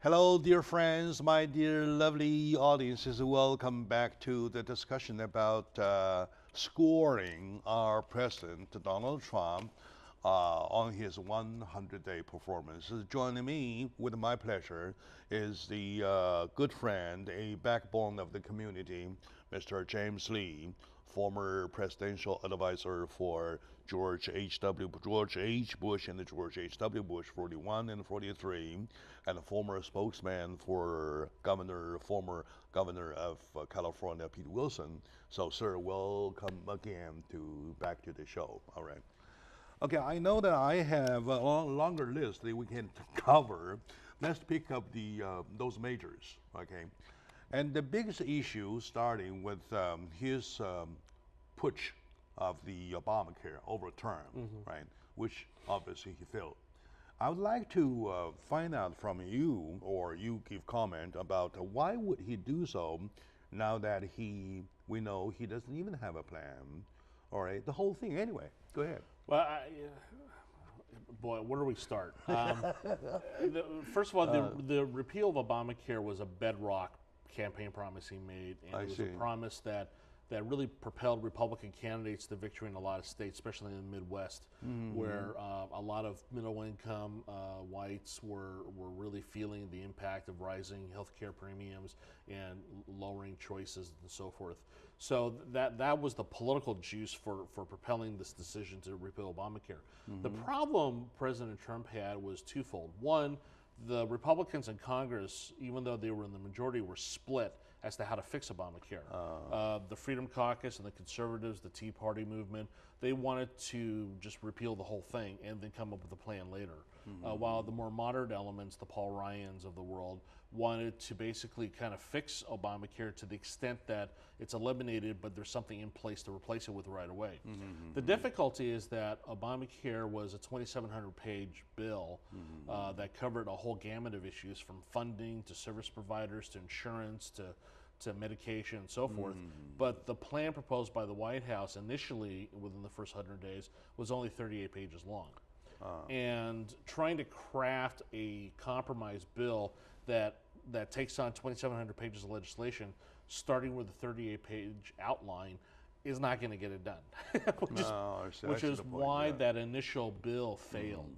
Hello, dear friends, my dear lovely audiences. Welcome back to the discussion about scoring our President Donald Trump on his 100-day performance. Joining me with my pleasure is the good friend, a backbone of the community, Mr. James Lee, former presidential advisor for George H. Bush and George H.W. Bush 41 and 43, and a former spokesman for former governor of California, Pete Wilson. So, sir, welcome again back to the show. All right. Okay, I know that I have a longer list that we can cover. Let's pick up those majors, okay? And the biggest issue, starting with his push of the Obamacare overturn, right? Which obviously he failed. I would like to find out from you, or you give comment about why would he do so now that we know he doesn't even have a plan. All right, the whole thing. Anyway, go ahead. Well, boy, where do we start? First of all, the repeal of Obamacare was a bedrock campaign promise he made, and it was a promise that really propelled Republican candidates to victory in a lot of states, especially in the Midwest, where a lot of middle-income whites were really feeling the impact of rising health care premiums and lowering choices and so forth. So that was the political juice for propelling this decision to repeal Obamacare. The problem President Trump had was twofold. One, the Republicans in Congress, even though they were in the majority, were split as to how to fix Obamacare. The Freedom Caucus and the conservatives, the Tea Party movement, they wanted to just repeal the whole thing and then come up with a plan later. While the more moderate elements, the Paul Ryans of the world, wanted to basically kind of fix Obamacare to the extent that it's eliminated, but there's something in place to replace it with right away. The difficulty is that Obamacare was a 2,700-page bill that covered a whole gamut of issues, from funding to service providers to insurance to medication and so forth. But the plan proposed by the White House initially, within the first 100 days, was only 38 pages long. And trying to craft a compromise bill that takes on 2,700 pages of legislation, starting with a 38-page outline, is not going to get it done, which is why that initial bill failed.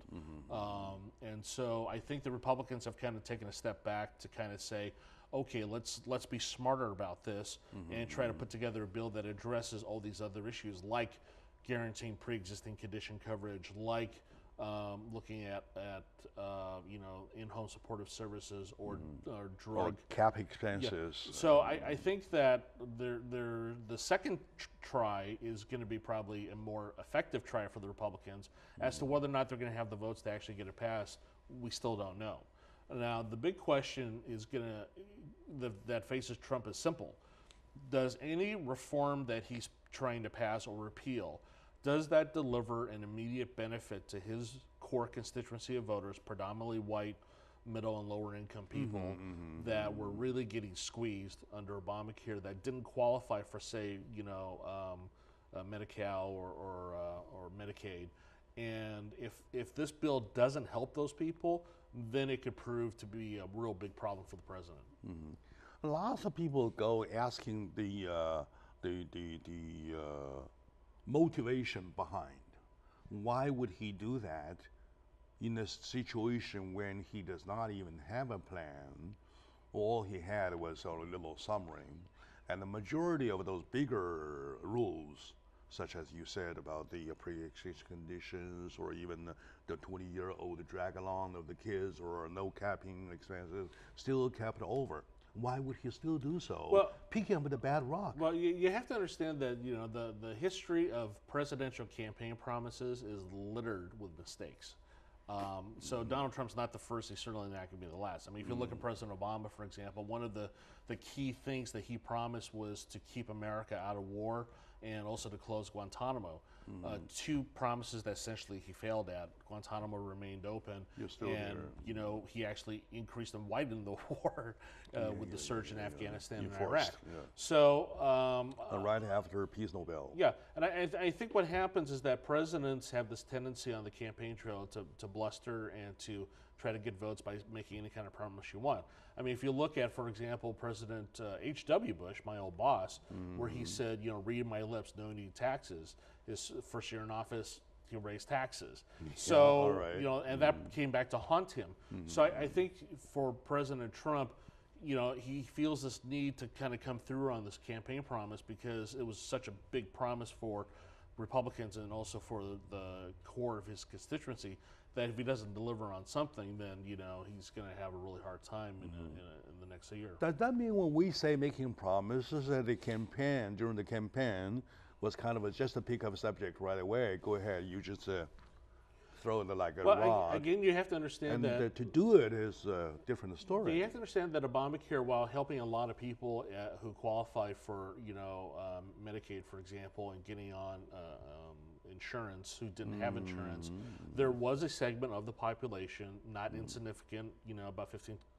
And so I think the Republicans have kind of taken a step back to kind of say, okay, let's be smarter about this and try to put together a bill that addresses all these other issues, like guaranteeing pre-existing condition coverage, like looking at in-home supportive services or drug or cap expenses. Yeah. So I think that the second try is going to be probably a more effective try for the Republicans. As to whether or not they're going to have the votes to actually get it passed, we still don't know. Now, the big question is that faces Trump is simple. Does any reform that he's trying to pass or repeal, does that deliver an immediate benefit to his core constituency of voters, predominantly white, middle and lower income people that were really getting squeezed under Obamacare, that didn't qualify for, say, Medi-Cal or Medicaid? And if this bill doesn't help those people, then it could prove to be a real big problem for the president. Lots of people go asking the motivation behind. Why would he do that in a situation when he does not even have a plan? All he had was a little summary. And the majority of those bigger rules, such as you said about the pre-existing conditions, or even the 20-year-old drag-along of the kids, or no capping expenses, still kept over. Why would he still do so? Well, picking up with a bad rock. Well, you have to understand that the history of presidential campaign promises is littered with mistakes. So Donald Trump's not the first. He's certainly not going to be the last. I mean, if you look at President Obama, for example, one of the key things that he promised was to keep America out of war and also to close Guantanamo. Two promises that essentially he failed at. Guantanamo remained open, and he actually increased and widened the war with the surge in Afghanistan and Iraq. So right after Peace Nobel. Yeah, and I think what happens is that presidents have this tendency on the campaign trail to bluster and to try to get votes by making any kind of promise you want. I mean, if you look at, for example, President H.W. Bush, my old boss, where he said, read my lips, no need taxes. His first year in office, he raised taxes. So, and that came back to haunt him. So I think for President Trump, he feels this need to kind of come through on this campaign promise because it was such a big promise for Republicans and also for the core of his constituency, that if he doesn't deliver on something, then he's going to have a really hard time in the next year. Does that mean when we say making promises that during the campaign was kind of just a pick-up subject right away? Go ahead, you just throw it like a rock. Again, you have to understand that to do it is a different story. You have to understand that Obamacare, while helping a lot of people who qualify for Medicaid, for example, and getting on insurance who didn't have insurance, there was a segment of the population, not insignificant, about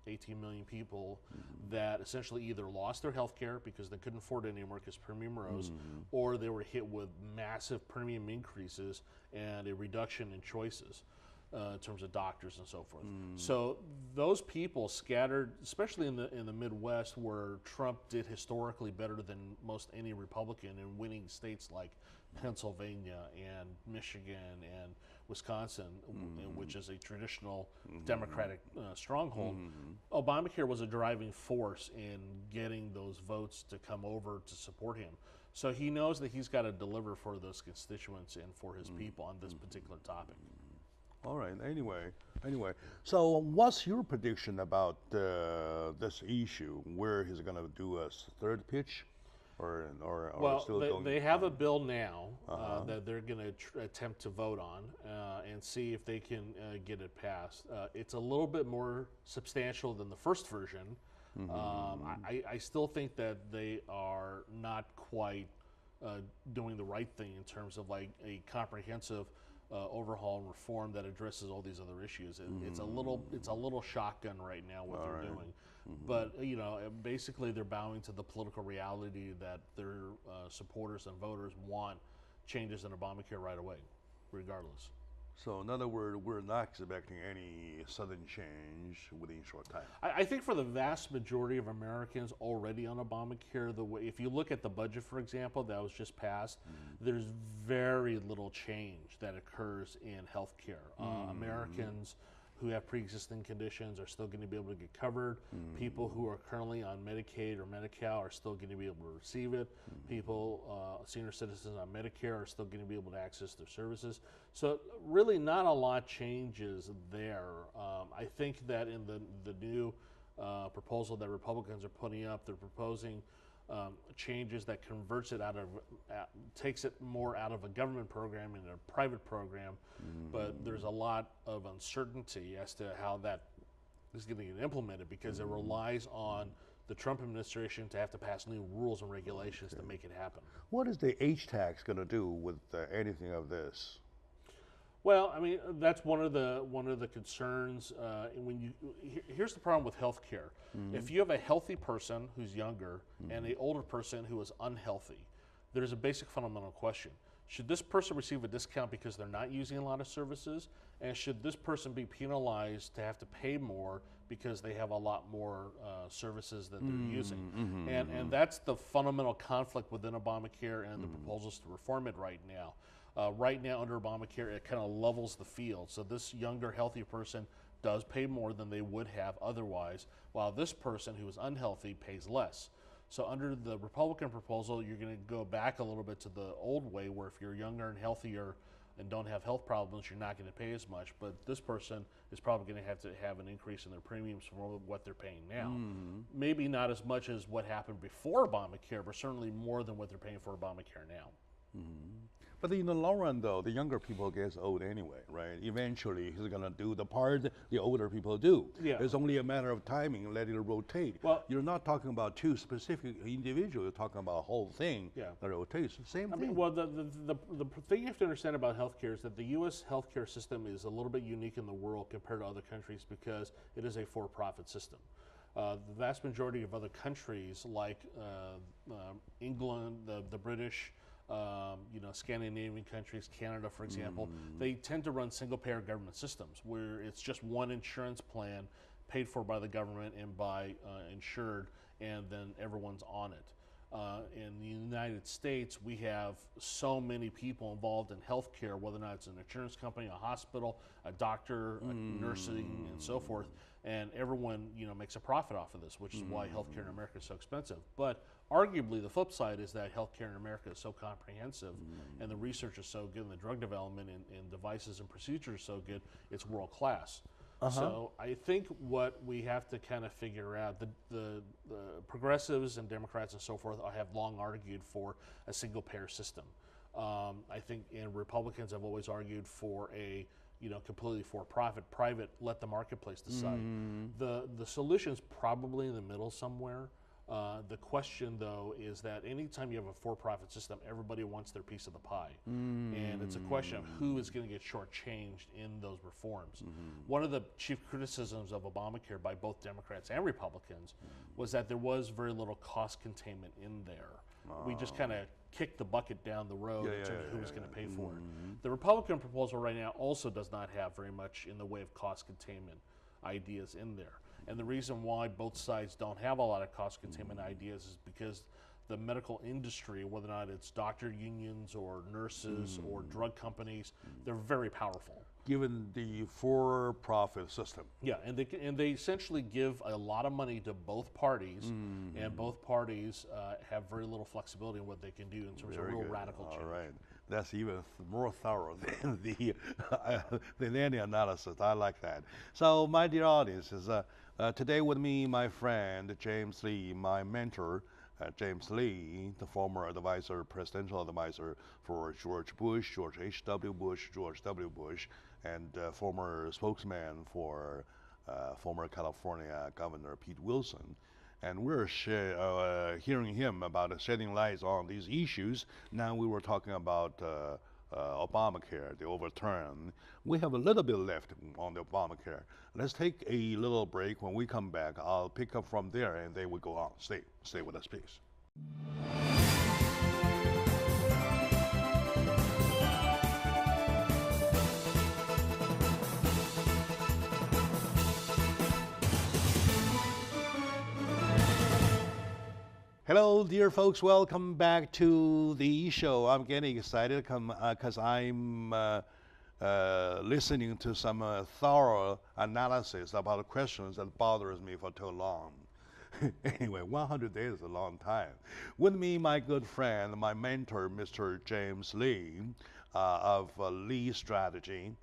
18 million people, that essentially either lost their health care because they couldn't afford it anymore because premium rose, or they were hit with massive premium increases and a reduction in choices in terms of doctors and so forth. So those people scattered, especially in the Midwest, where Trump did historically better than most any Republican in winning states like Pennsylvania and Michigan and Wisconsin, which is a traditional Democratic stronghold. Obamacare was a driving force in getting those votes to come over to support him. So he knows that he's got to deliver for those constituents and for his people on this particular topic. All right. Anyway, so what's your prediction about this issue? Where he's going to do a third pitch? Well, still they have a bill now that they're going to attempt to vote on and see if they can get it passed. It's a little bit more substantial than the first version. I still think that they are not quite doing the right thing in terms of like a comprehensive overhaul and reform that addresses all these other issues. It's a little shotgun right now what they're doing. But basically they're bowing to the political reality that their supporters and voters want changes in Obamacare right away, regardless. So in other words, we're not expecting any sudden change within a short time. I think for the vast majority of Americans already on Obamacare, if you look at the budget, for example, that was just passed, there's very little change that occurs in health care. Americans who have pre-existing conditions are still going to be able to get covered. People who are currently on Medicaid or Medi-Cal are still going to be able to receive it. People, senior citizens on Medicare are still going to be able to access their services. So really not a lot changes there. I think that in the new proposal that Republicans are putting up, they're proposing changes that converts it takes it more out of a government program into a private program, but there's a lot of uncertainty as to how that is going to get implemented because it relies on the Trump administration to have to pass new rules and regulations to make it happen. What is the H tax going to do with anything of this? Well, I mean, that's one of the concerns. Here's the problem with healthcare. If you have a healthy person who's younger and an older person who is unhealthy, there's a basic fundamental question. Should this person receive a discount because they're not using a lot of services? And should this person be penalized to have to pay more because they have a lot more services that they're using? And that's the fundamental conflict within Obamacare and the proposals to reform it right now. Right now under Obamacare, it kind of levels the field. So this younger, healthy person does pay more than they would have otherwise, while this person who is unhealthy pays less. So under the Republican proposal, you're going to go back a little bit to the old way where if you're younger and healthier and don't have health problems, you're not going to pay as much. But this person is probably going to have an increase in their premiums from what they're paying now. Maybe not as much as what happened before Obamacare, but certainly more than what they're paying for Obamacare now. But in the long run, though, the younger people get old anyway, right? Eventually, he's going to do the part the older people do. Yeah. It's only a matter of timing, let it rotate. Well, you're not talking about two specific individuals. You're talking about a whole thing that rotates. Same thing. Mean, well, the thing you have to understand about healthcare is that the U.S. healthcare system is a little bit unique in the world compared to other countries because it is a for-profit system. The vast majority of other countries, like England, the British, Scandinavian countries, Canada, for example, they tend to run single-payer government systems where it's just one insurance plan paid for by the government and by insured, and then everyone's on it. In the United States, we have so many people involved in healthcare, whether or not it's an insurance company, a hospital, a doctor, nursing, and so forth, and everyone makes a profit off of this, which is why healthcare in America is so expensive. But arguably, the flip side is that healthcare in America is so comprehensive, and the research is so good, and the drug development and devices and procedures are so good, it's world class. So I think what we have to kind of figure out, the progressives and Democrats and so forth have long argued for a single-payer system. I think, and Republicans have always argued for a completely for-profit, private, let the marketplace decide. The solution's probably in the middle somewhere. The question, though, is that anytime you have a for-profit system, everybody wants their piece of the pie. And it's a question of who is going to get shortchanged in those reforms. One of the chief criticisms of Obamacare by both Democrats and Republicans was that there was very little cost containment in there. We just kind of kicked the bucket down the road in terms of who was going to pay for it. The Republican proposal right now also does not have very much in the way of cost containment ideas in there. And the reason why both sides don't have a lot of cost containment ideas is because the medical industry, whether or not it's doctor unions or nurses or drug companies, they're very powerful. Given the for-profit system. Yeah, and they essentially give a lot of money to both parties, and both parties have very little flexibility in what they can do in terms of real radical change. All right. That's even more thorough than than any analysis. I like that. So, my dear audience, today with me, my friend James Lee, my mentor, James Lee, the former presidential advisor for George Bush, George H.W. Bush, George W. Bush, and former spokesman for former California Governor Pete Wilson. And we're hearing him about shedding lights on these issues. Now we were talking about Obamacare, the overturn. We have a little bit left on the Obamacare. Let's take a little break. When we come back, I'll pick up from there, and then we'll go on. Stay with us, please. Hello, dear folks. Welcome back to the show. I'm getting excited because I'm listening to some thorough analysis about questions that bothers me for too long. Anyway, 100 days is a long time. With me, my good friend, my mentor, Mr. James Lee of Lee Strategy,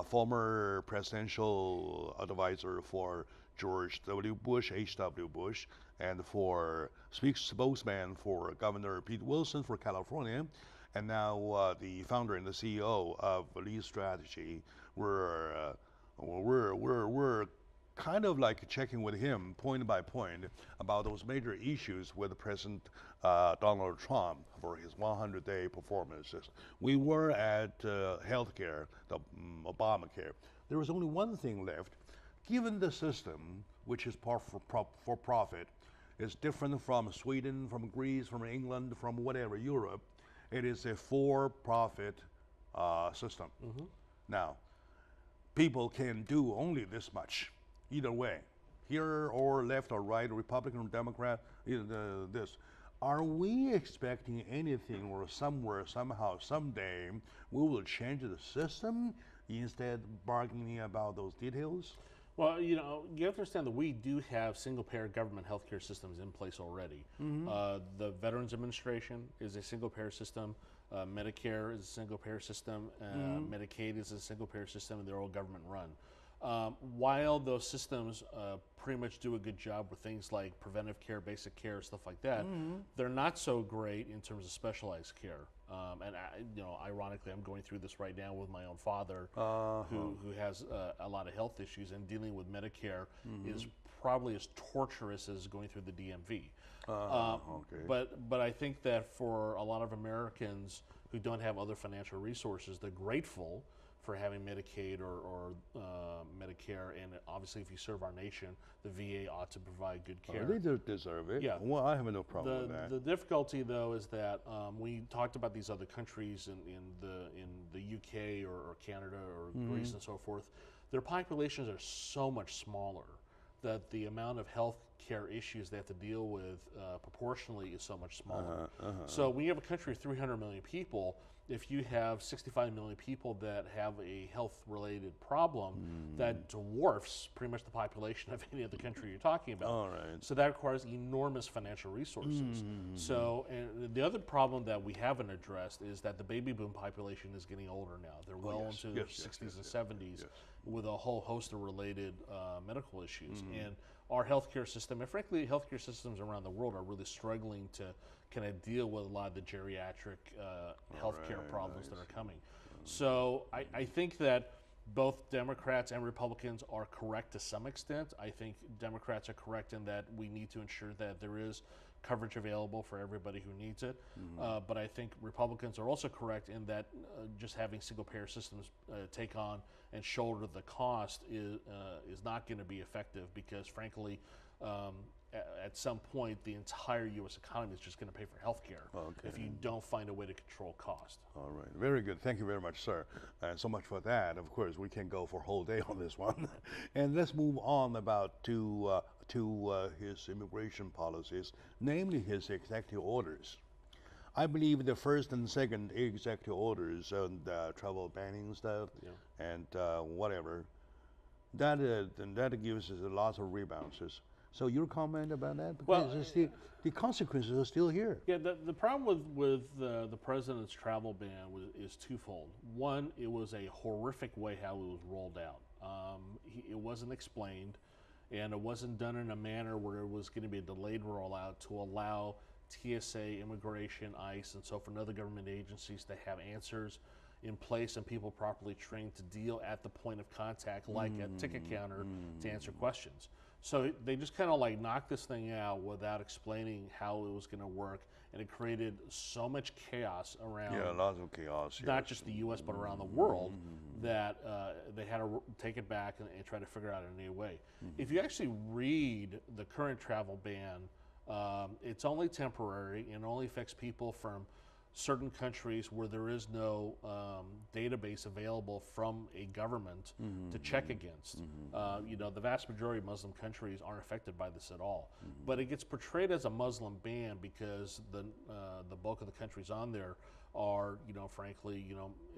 former presidential advisor for George W. Bush, H.W. Bush, and for spokesman for Governor Pete Wilson for California, and now the founder and the CEO of Lee Strategy. We're kind of like checking with him point by point about those major issues with President Donald Trump for his 100-day performances. We were at healthcare, the Obamacare. There was only one thing left. Given the system, which is for profit, is different from Sweden, from Greece, from England, from whatever, Europe, it is a for-profit system. Now, people can do only this much, either way, here or left or right, Republican or Democrat, this. Are we expecting anything or somewhere, somehow, someday, we will change the system instead of bargaining about those details? Well, you have to understand that we do have single-payer government healthcare systems in place already. The Veterans Administration is a single-payer system. Medicare is a single-payer system. Medicaid is a single-payer system, and they're all government-run. While those systems pretty much do a good job with things like preventive care, basic care, stuff like that, they're not so great in terms of specialized care. And ironically, I'm going through this right now with my own father, who has a lot of health issues, and dealing with Medicare is probably as torturous as going through the DMV. But I think that for a lot of Americans who don't have other financial resources, they're grateful for having Medicaid or Medicare, and obviously if you serve our nation, the VA ought to provide good care. They do deserve it. Yeah. Well, I have no problem with that. The difficulty, though, is that we talked about these other countries in the UK or Canada or Greece and so forth. Their populations are so much smaller that the amount of health care issues they have to deal with proportionally is so much smaller. So when you have a country of 300 million people, if you have 65 million people that have a health-related problem, that dwarfs pretty much the population of any other country you're talking about. All right. So that requires enormous financial resources. So, and the other problem that we haven't addressed is that the baby boom population is getting older now. They're well into their 60s and 70s with a whole host of related medical issues. And our healthcare system, and frankly, healthcare systems around the world are really struggling to kind of deal with a lot of the geriatric healthcare problems that are coming. So I think that both Democrats and Republicans are correct to some extent. I think Democrats are correct in that we need to ensure that there is coverage available for everybody who needs it. But I think Republicans are also correct in that just having single-payer systems take on and shoulder the cost is not going to be effective because, frankly, at some point, the entire U.S. economy is just going to pay for health care if you don't find a way to control cost. All right. Very good. Thank you very much, sir. And so much for that. Of course, we can go for a whole day on this one. And let's move on to his immigration policies, namely his executive orders. I believe the first and second executive orders on travel banning stuff and whatever, that gives us lots of rebounds. So your comment about that? Because the consequences are still here. Yeah, the problem with the president's travel ban is twofold. One, it was a horrific way how it was rolled out. It wasn't explained, and it wasn't done in a manner where it was going to be a delayed rollout to allow TSA, immigration, ICE, and so forth, and other government agencies to have answers in place and people properly trained to deal at the point of contact, like a ticket counter, to answer questions. So they just kind of like knocked this thing out without explaining how it was going to work, and it created so much chaos around. Yeah, lots of chaos. Not just the U.S. but around the world that they had to take it back and try to figure out a new way. If you actually read the current travel ban, it's only temporary and only affects people from certain countries where there is no database available from a government to check against. The vast majority of Muslim countries aren't affected by this at all. But it gets portrayed as a Muslim ban because the bulk of the countries on there are, frankly,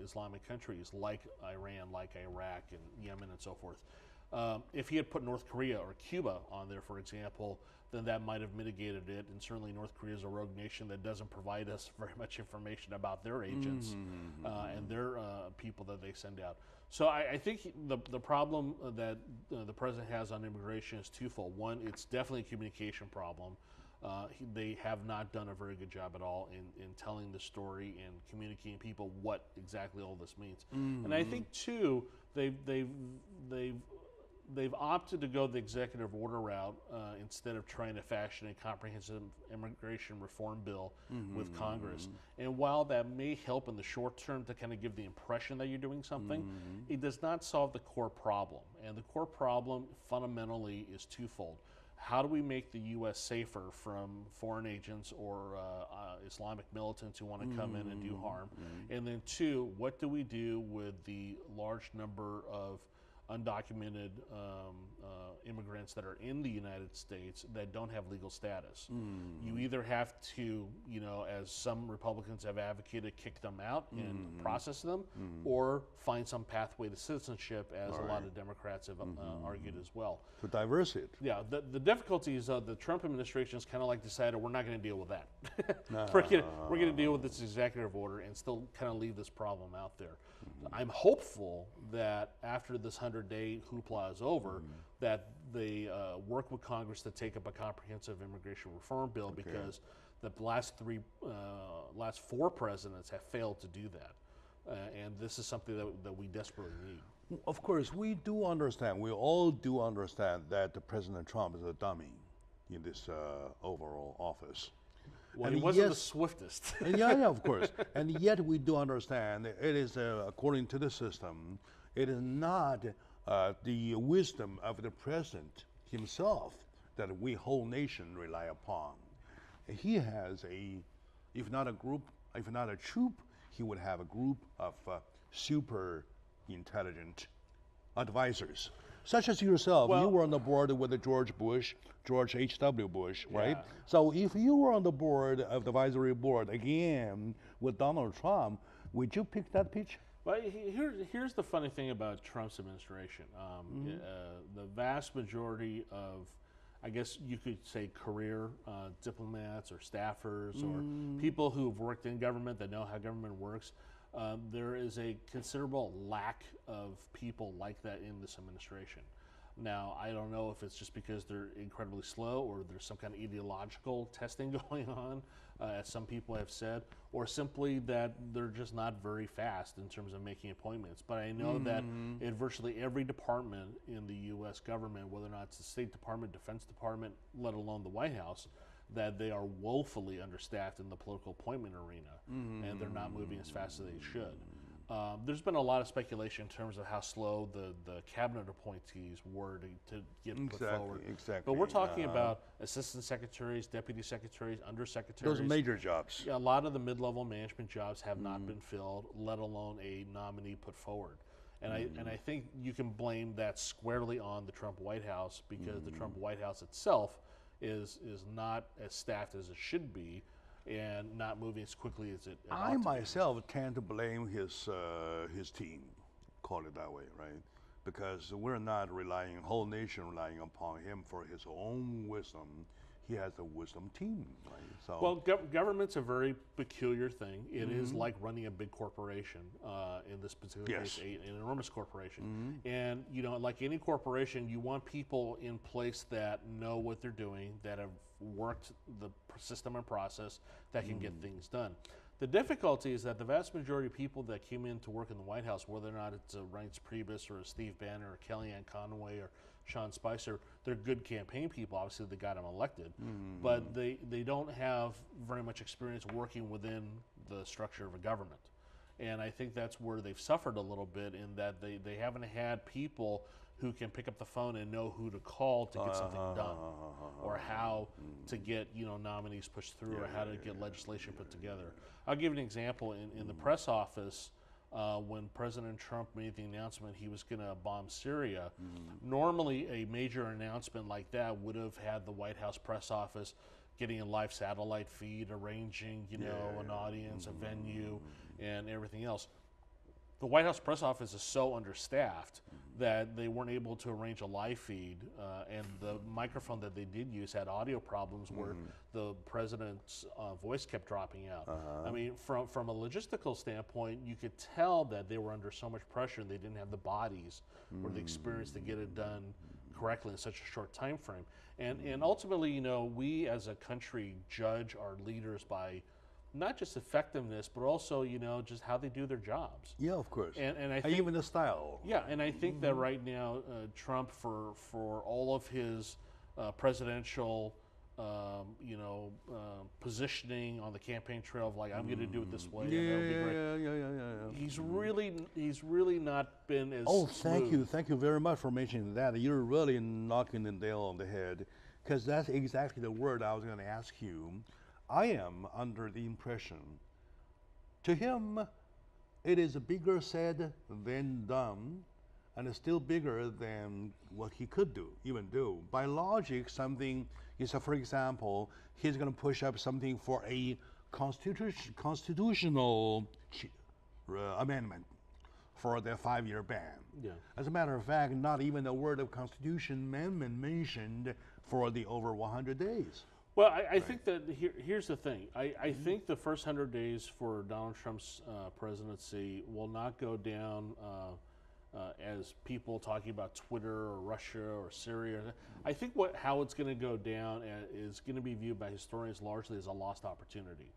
Islamic countries like Iran, like Iraq, and Yemen, and so forth. If he had put North Korea or Cuba on there, for example, then that might have mitigated it. And certainly North Korea is a rogue nation that doesn't provide us very much information about their agents and their people that they send out. So I think the problem that the president has on immigration is twofold. One, it's definitely a communication problem. They have not done a very good job at all in telling the story and communicating to people what exactly all this means. And I think, too, they've opted to go the executive order route instead of trying to fashion a comprehensive immigration reform bill with Congress. And while that may help in the short term to kind of give the impression that you're doing something, it does not solve the core problem. And the core problem fundamentally is twofold. How do we make the U.S. safer from foreign agents or Islamic militants who want to come in and do harm? And then two, what do we do with the large number of undocumented immigrants that are in the United States that don't have legal status? You either have to, as some Republicans have advocated, kick them out and process them, or find some pathway to citizenship, as a lot of Democrats have argued as well. To diverse it. Yeah, the difficulty is the Trump administration has kind of like decided we're not going to deal with that. We're going to deal with this executive order and still kind of leave this problem out there. I'm hopeful that after this 100-day hoopla is over, that they work with Congress to take up a comprehensive immigration reform bill, because the last four presidents have failed to do that. And this is something that we desperately need. Of course, we do understand, we all do understand that President Trump is a dummy in this overall office. Well, and he wasn't the swiftest. Yeah, of course. And yet we do understand it is, according to the system, it is not the wisdom of the president himself that we whole nation rely upon. He has if not a group, if not a troop, he would have a group of super intelligent advisors, such as yourself. Well, you were on the board with the George H.W. Bush, right? Yeah. So if you were on the board of the advisory board again with Donald Trump, would you pick that pitch? Well, here's the funny thing about Trump's administration. The vast majority of, I guess you could say, career diplomats or staffers or people who have worked in government that know how government works, there is a considerable lack of people like that in this administration. Now, I don't know if it's just because they're incredibly slow or there's some kind of ideological testing going on, as some people have said, or simply that they're just not very fast in terms of making appointments. But I know that in virtually every department in the U.S. government, whether or not it's the State Department, Defense Department, let alone the White House, that they are woefully understaffed in the political appointment arena, and they're not moving as fast as they should. There's been a lot of speculation in terms of how slow the cabinet appointees were to get put forward. Exactly. But we're talking about assistant secretaries, deputy secretaries, undersecretaries. Those are major jobs. A lot of the mid-level management jobs have not been filled, let alone a nominee put forward. And I think you can blame that squarely on the Trump White House, because the Trump White House itself is not as staffed as it should be, and not moving as quickly as it ought to be. I myself tend to blame his team, call it that way, right? Because we're not relying, whole nation relying upon him for his own wisdom. He has a wisdom team, right? So well, government's a very peculiar thing. It is like running a big corporation. In this particular case, an enormous corporation. And like any corporation, you want people in place that know what they're doing, that have worked the system and process, that can get things done. The difficulty is that the vast majority of people that came in to work in the White House, whether or not it's a Reince Priebus or a Steve Bannon or Kellyanne Conway or Sean Spicer, they're good campaign people. Obviously, they got him elected, but they don't have very much experience working within the structure of a government. And I think that's where they've suffered a little bit, in that they haven't had people who can pick up the phone and know who to call to get something done, or how to get nominees pushed through, or how to get legislation put together. I'll give you an example. In the press office, when President Trump made the announcement he was going to bomb Syria, normally a major announcement like that would have had the White House press office getting a live satellite feed, arranging an audience, a venue, and everything else. The White House press office is so understaffed that they weren't able to arrange a live feed, and the microphone that they did use had audio problems where the president's voice kept dropping out. I mean, from a logistical standpoint, you could tell that they were under so much pressure, and they didn't have the bodies or the experience to get it done correctly in such a short time frame. And ultimately, we as a country judge our leaders by not just effectiveness, but also, just how they do their jobs. Yeah, of course. And I think, even the style. Yeah, and I think that right now, Trump, for all of his presidential, positioning on the campaign trail of like, I'm going to do it this way. He's really not been as smooth. Thank you very much for mentioning that. You're really knocking the nail on the head, because that's exactly the word I was going to ask you. I am under the impression, to him, it is bigger said than done, and it's still bigger than what he could even do. By logic, something is, for example, he's going to push up something for a constitutional amendment for the 5-year ban. Yeah. As a matter of fact, not even a word of constitution amendment mentioned for the over 100 days. Well, I think that here's the thing. I think the first 100 days for Donald Trump's presidency will not go down as people talking about Twitter or Russia or Syria. I think how it's going to go down is going to be viewed by historians largely as a lost opportunity.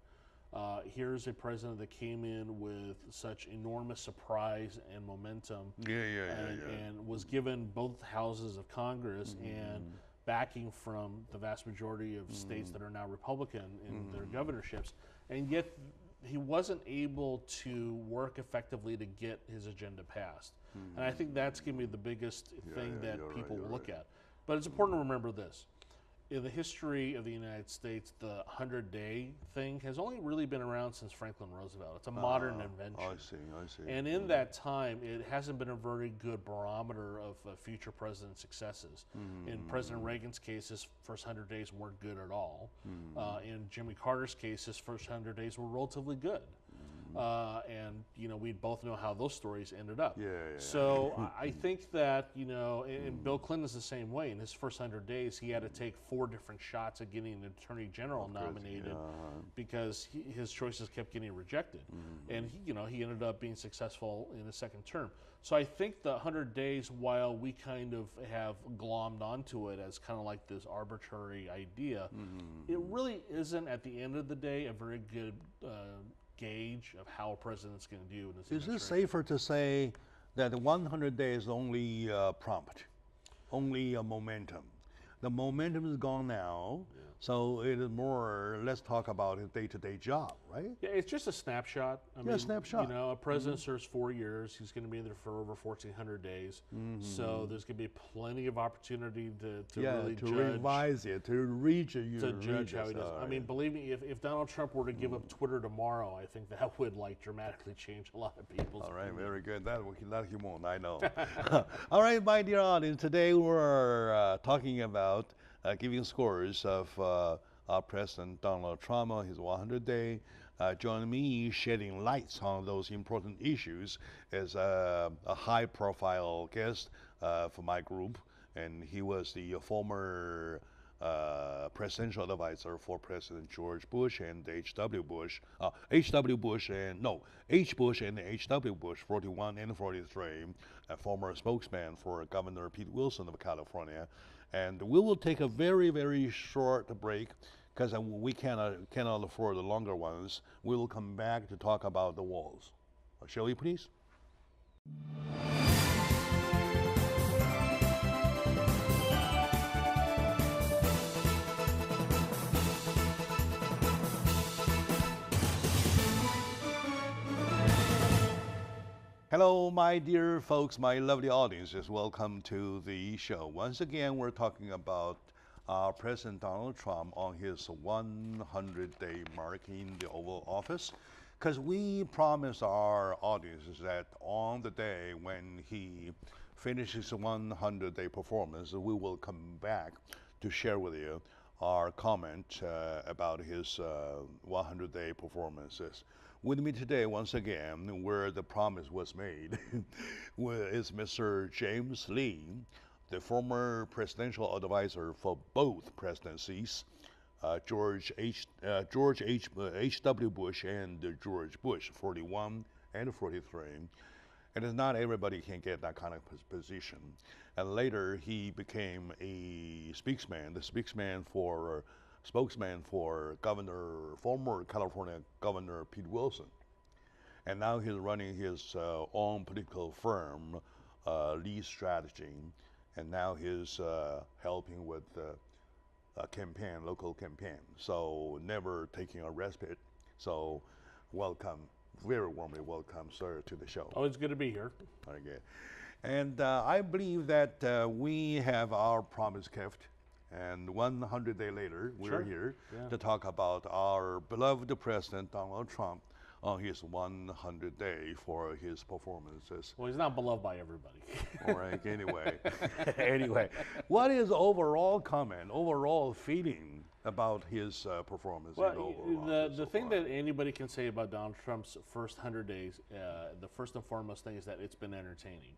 Here's a president that came in with such enormous surprise and momentum, and was given both houses of Congress and backing from the vast majority of states that are now Republican in their governorships, and yet he wasn't able to work effectively to get his agenda passed. And I think that's going to be the biggest thing that people will look at. But it's important to remember this. In the history of the United States, the 100-day thing has only really been around since Franklin Roosevelt. It's a modern invention. I see. And in that time, it hasn't been a very good barometer of future president successes. In President Reagan's case, his first 100 days weren't good at all. In Jimmy Carter's case, his first 100 days were relatively good. And we both know how those stories ended up. So I think that and Bill Clinton's the same way. In his first 100 days, he had to take 4 different shots at getting an attorney general nominated because his choices kept getting rejected, and he ended up being successful in his second term. So I think the 100 days, while we kind of have glommed onto it as kind of like this arbitrary idea, it really isn't at the end of the day a very good gauge of how a president's going to do in this administration. Is it safer to say that 100 days is only prompt, only a momentum? The momentum is gone now, so it is more, let's talk about his day-to-day job, right? Yeah, it's just a snapshot. I mean, snapshot. A president serves 4 years. He's going to be there for over 1,400 days. So there's going to be plenty of opportunity to really judge. Revise it, to reach it. To judge how he does. I mean, believe me, if Donald Trump were to give up Twitter tomorrow, I think that would dramatically change a lot of people's opinion. Very good. That he won't, I know. All right, my dear audience, today we're talking about giving scores of our President Donald Trump on his 100-day. Join me shedding lights on those important issues as a high-profile guest for my group, and he was the former presidential advisor for President George Bush and H.W. Bush. H.W. Bush and H. Bush and H.W. Bush, 41 and 43, a former spokesman for Governor Pete Wilson of California. And we will take a very, very short break because we cannot afford the longer ones. We will come back to talk about the walls. Shall we, please? Hello, my dear folks, my lovely audiences. Welcome to the show. Once again, we're talking about President Donald Trump on his 100-day marking the Oval Office, because we promised our audiences that on the day when he finishes his 100-day performance, we will come back to share with you our comment about his 100-day performances. With me today, once again, where the promise was made, is Mr. James Lee, the former presidential advisor for both presidencies, George H.W. Bush and George Bush, 41 and 43. And it's not everybody can get that kind of position. And later, he became a spokesman for former California Governor Pete Wilson. And now he's running his own political firm, Lee Strategy, and now he's helping with local campaign. So never taking a respite. So welcome, very warmly welcome, sir, to the show. Always good to be here. Okay. And I believe that we have our promise kept. And 100 days later, we're here to talk about our beloved President Donald Trump on his 100th day for his performances. Well, he's not beloved by everybody. All right, anyway, what is overall comment, overall feeling about his performance? Well, the thing that anybody can say about Donald Trump's first 100 days, the first and foremost thing is that it's been entertaining.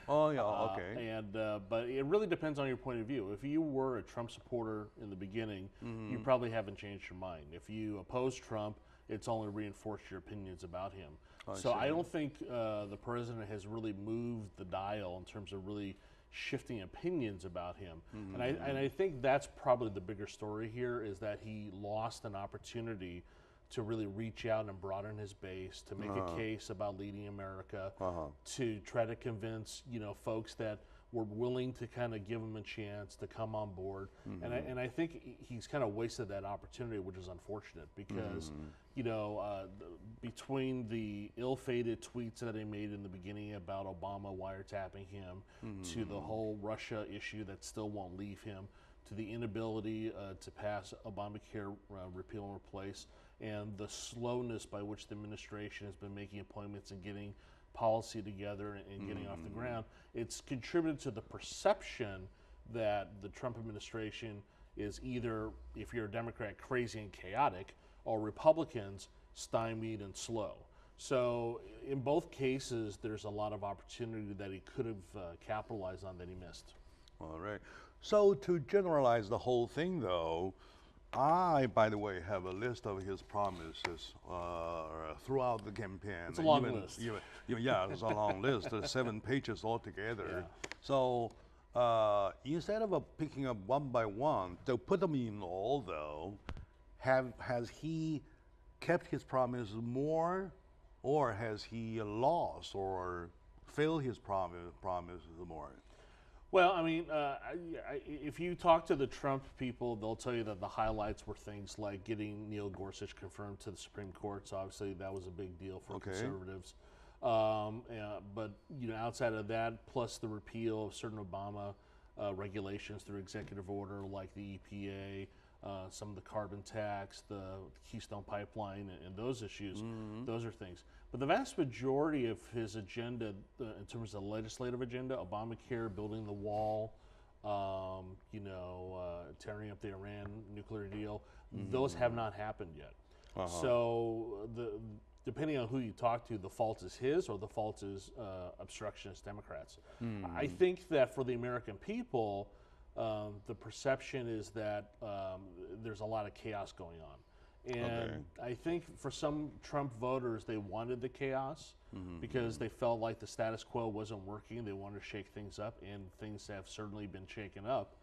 Okay. But it really depends on your point of view. If you were a Trump supporter in the beginning, you probably haven't changed your mind. If you oppose Trump, it's only reinforced your opinions about him. I don't think the president has really moved the dial in terms of really shifting opinions about him. And I think that's probably the bigger story here, is that he lost an opportunity to really reach out and broaden his base, to make a case about leading America, to try to convince folks that were willing to kind of give him a chance to come on board. And I think he's kind of wasted that opportunity, which is unfortunate because, you know, between the ill-fated tweets that he made in the beginning about Obama wiretapping him, to the whole Russia issue that still won't leave him, to the inability to pass Obamacare repeal and replace, and the slowness by which the administration has been making appointments and getting policy together and getting off the ground, it's contributed to the perception that the Trump administration is either, if you're a Democrat, crazy and chaotic, or Republicans stymied and slow. So in both cases, there's a lot of opportunity that he could have capitalized on that he missed. All right. So to generalize the whole thing, though, I, by the way, have a list of his promises throughout the campaign. It's a long list. Yeah, it's a long list. There's 7 pages altogether. Yeah. So instead of picking up one by one, to put them in all, though, has he kept his promise more, or has he lost or failed his promises more? Well, I mean, if you talk to the Trump people, they'll tell you that the highlights were things like getting Neil Gorsuch confirmed to the Supreme Court. So obviously that was a big deal for conservatives. But you know, outside of that, plus the repeal of certain Obama regulations through executive order, like the EPA, some of the carbon tax, the Keystone Pipeline, and those issues, those are things. But the vast majority of his agenda, in terms of the legislative agenda, Obamacare, building the wall, you know, tearing up the Iran nuclear deal, those have not happened yet. So depending on who you talk to, the fault is his or the fault is obstructionist Democrats. I think that for the American people, the perception is that there's a lot of chaos going on. And I think for some Trump voters, they wanted the chaos because they felt like the status quo wasn't working. They wanted to shake things up, and things have certainly been shaken up.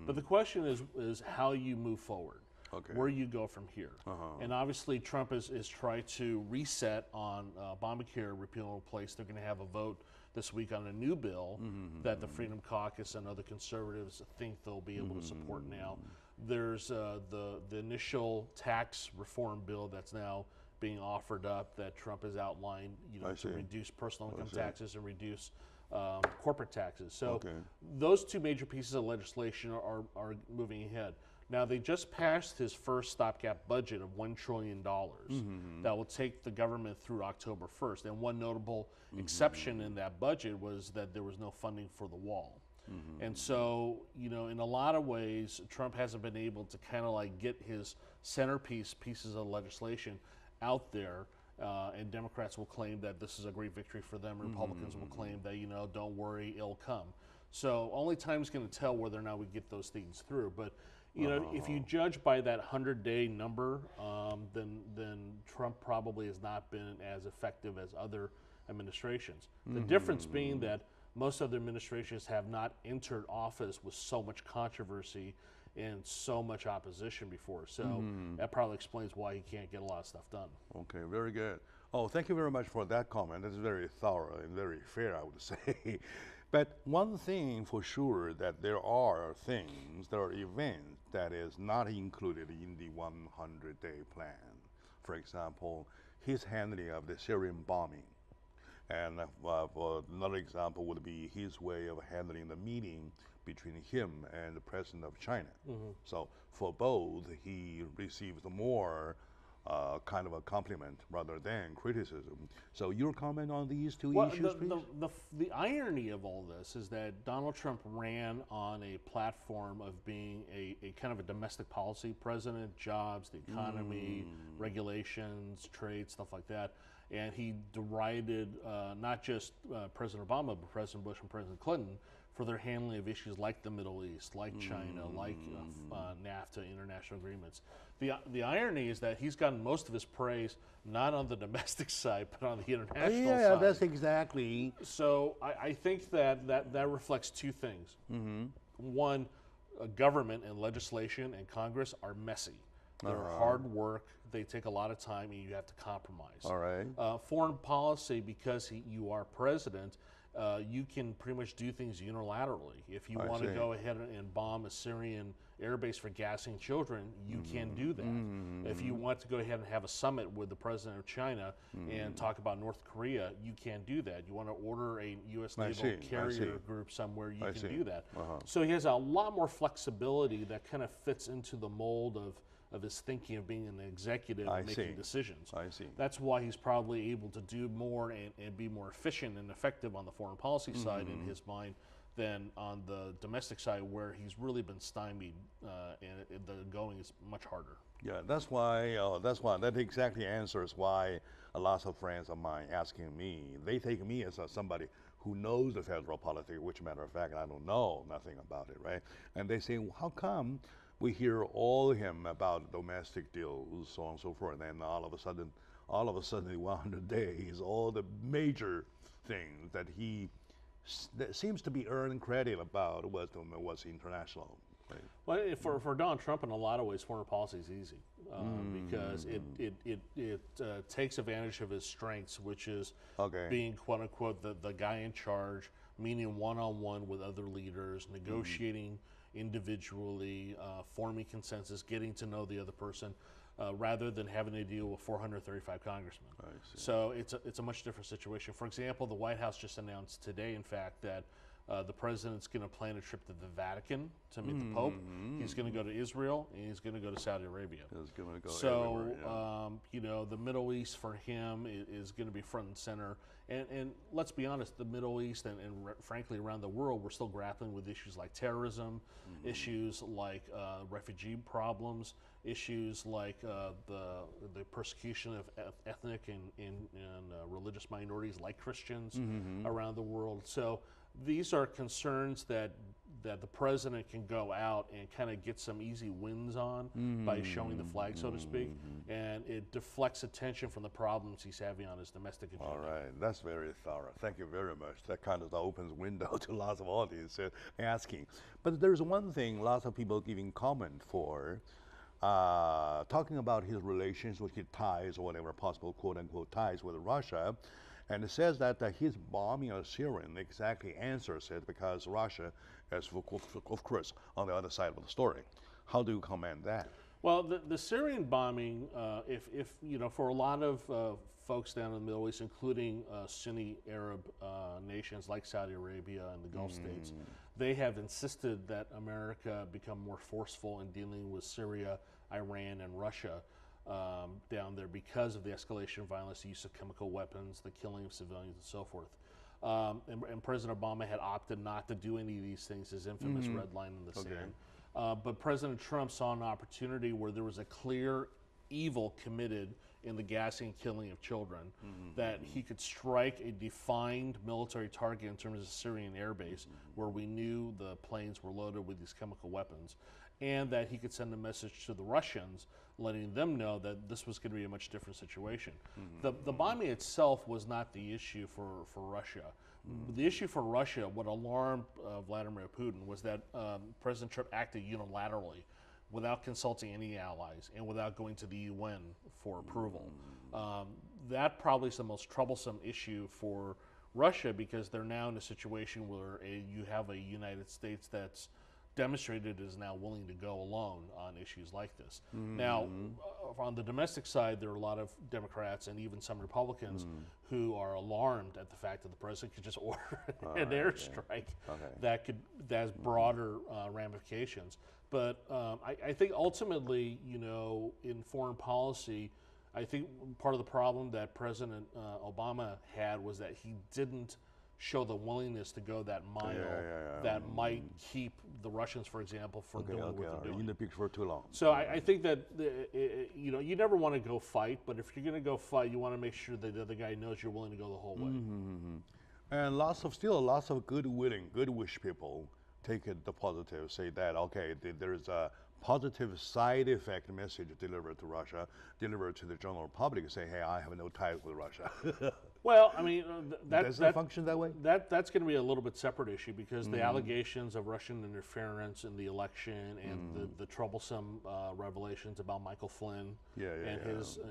But the question is how you move forward, where you go from here. And obviously Trump is tried to reset on Obamacare repeal and replace. They're going to have a vote this week on a new bill that the Freedom Caucus and other conservatives think they'll be able to support now. There's the initial tax reform bill that's now being offered up that Trump has outlined, you know, to reduce personal income taxes and reduce corporate taxes. So those 2 major pieces of legislation are moving ahead. Now, they just passed his first stopgap budget of $1 trillion that will take the government through October 1st. And one notable exception in that budget was that there was no funding for the wall. And so, you know, in a lot of ways, Trump hasn't been able to kind of like get his centerpiece pieces of legislation out there. And Democrats will claim that this is a great victory for them. Republicans will claim that, you know, don't worry, it'll come. So only time's going to tell whether or not we get those things through. But you know, if you judge by that 100-day number, then Trump probably has not been as effective as other administrations. The difference being that most other administrations have not entered office with so much controversy and so much opposition before. So that probably explains why he can't get a lot of stuff done. Okay, very good. Oh, thank you very much for that comment. That's very thorough and very fair, I would say. But one thing for sure, that there are things, there are events that is not included in the 100-day plan. For example, his handling of the Syrian bombing. And another example would be his way of handling the meeting between him and the president of China. So for both, he received more kind of a compliment rather than criticism. So your comment on these 2 issues, please? The irony of all this is that Donald Trump ran on a platform of being a kind of a domestic policy president, jobs, the economy, regulations, trade, stuff like that. And he derided not just President Obama, but President Bush and President Clinton for their handling of issues like the Middle East, like China, like NAFTA, international agreements. The irony is that he's gotten most of his praise not on the domestic side, but on the international side. Yeah, that's exactly. So I think that reflects 2 things. One, government and legislation and Congress are messy. They're hard work. They take a lot of time, and you have to compromise. All right. Foreign policy, because you are president, you can pretty much do things unilaterally. If you want to go ahead and bomb a Syrian airbase for gassing children, you can do that. If you want to go ahead and have a summit with the president of China and talk about North Korea, you can do that. You want to order a U.S. naval carrier group somewhere, you can do that. So he has a lot more flexibility that kind of fits into the mold of his thinking of being an executive and making decisions. That's why he's probably able to do more and be more efficient and effective on the foreign policy side in his mind than on the domestic side, where he's really been stymied, and the going is much harder. Yeah, that's why. That exactly answers why a lot of friends of mine asking me. They take me as somebody who knows the federal politics, which matter of fact, I don't know nothing about it, right? And they say, well, how come we hear all of him about domestic deals, so on and so forth, and then all of a sudden, in 100 days, all the major things that he that seems to be earning credit about was international. Right? Well, for Donald Trump, in a lot of ways, foreign policy is easy because it takes advantage of his strengths, which is being quote unquote the guy in charge, meeting one-on-one with other leaders, negotiating individually, forming consensus, getting to know the other person, rather than having to deal with 435 congressmen. So it's a much different situation. For example, the White House just announced today, in fact, that the president's going to plan a trip to the Vatican to meet the Pope. He's going to go to Israel, and he's going to go to Saudi Arabia. He's going to go so, you know, the Middle East for him is going to be front and center. And let's be honest, the Middle East and frankly around the world, we're still grappling with issues like terrorism, issues like refugee problems, issues like the persecution of ethnic and religious minorities like Christians around the world. So these are concerns that the president can go out and kind of get some easy wins on by showing the flag, so to speak, and it deflects attention from the problems he's having on his domestic agenda. All right, that's very thorough. Thank you very much. That kind of opens window to lots of audience asking. But there's one thing lots of people giving comment for, talking about his relations with his ties or whatever possible quote-unquote ties with Russia. And it says that his bombing of Syria exactly answers it because Russia is, of course, on the other side of the story. How do you comment that? Well, the Syrian bombing, if you know, for a lot of folks down in the Middle East, including Sunni Arab nations like Saudi Arabia and the Gulf states, they have insisted that America become more forceful in dealing with Syria, Iran, and Russia. Down there because of the escalation of violence, the use of chemical weapons, the killing of civilians, and so forth. And President Obama had opted not to do any of these things, his infamous red line in the sand. But President Trump saw an opportunity where there was a clear evil committed in the gassing and killing of children, that he could strike a defined military target in terms of Syrian airbase, where we knew the planes were loaded with these chemical weapons, and that he could send a message to the Russians letting them know that this was going to be a much different situation. The bombing itself was not the issue for Russia. The issue for Russia, what alarmed Vladimir Putin, was that President Trump acted unilaterally without consulting any allies and without going to the UN for approval. That probably is the most troublesome issue for Russia, because they're now in a situation where you have a United States that's demonstrated is now willing to go alone on issues like this. Now, on the domestic side, there are a lot of Democrats and even some Republicans who are alarmed at the fact that the president could just order an airstrike that has broader ramifications. But I think ultimately, you know, in foreign policy, I think part of the problem that President Obama had was that he didn't show the willingness to go that mile that might keep the Russians, for example, from doing what they're doing. In the picture for too long. So I think that you know, you never want to go fight, but if you're going to go fight, you want to make sure that the other guy knows you're willing to go the whole way. And lots of good wish people take it the positive, say that there's a positive side effect message delivered to Russia, delivered to the general public, say, hey, I have no ties with Russia. Well, I mean, does it function that way? That's going to be a little bit separate issue, because the allegations of Russian interference in the election and the troublesome revelations about Michael Flynn and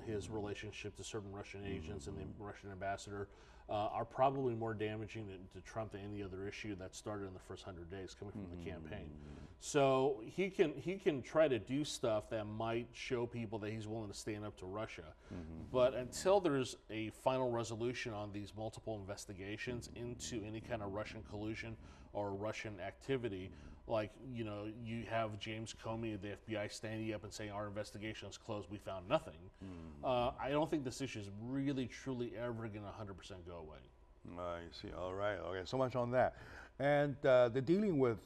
his relationship to certain Russian agents and the Russian ambassador, are probably more damaging to Trump than any other issue that started in the first 100 days coming from the campaign. So he can try to do stuff that might show people that he's willing to stand up to Russia. But until there's a final resolution on these multiple investigations into any kind of Russian collusion or Russian activity, like, you have James Comey of the FBI standing up and saying our investigation is closed, we found nothing. I don't think this issue is really, truly ever going to 100% go away. I see. All right. Okay. So much on that. And the dealing with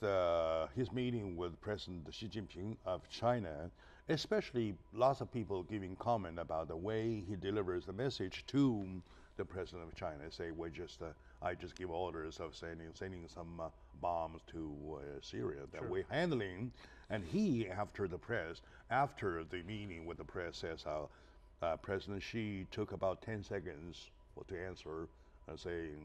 his meeting with President Xi Jinping of China, especially lots of people giving comment about the way he delivers the message to the president of China. Say I just give orders of sending some bombs to Syria that we're handling, and he after the meeting with the press says how President Xi took about 10 seconds to answer, saying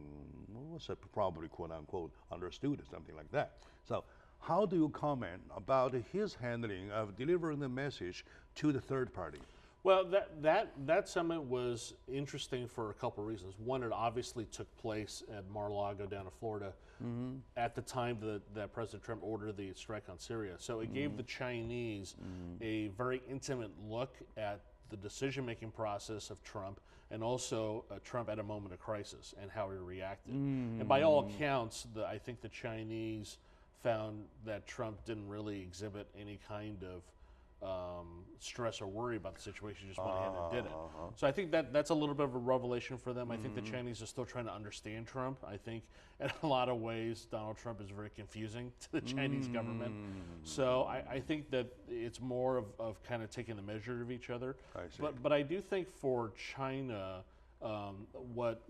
what's probably quote unquote understood or something like that. So how do you comment about his handling of delivering the message to the third party? Well, that summit was interesting for a couple of reasons. One, it obviously took place at Mar-a-Lago down in Florida at the time that President Trump ordered the strike on Syria. So it gave the Chinese a very intimate look at the decision-making process of Trump, and also Trump at a moment of crisis and how he reacted. And by all accounts, I think the Chinese found that Trump didn't really exhibit any kind of stress or worry about the situation, just went ahead and did it. So I think that's a little bit of a revelation for them. I think the Chinese are still trying to understand Trump. I think in a lot of ways, Donald Trump is very confusing to the Chinese government. So I think that it's more of kind of taking the measure of each other. But I do think for China, what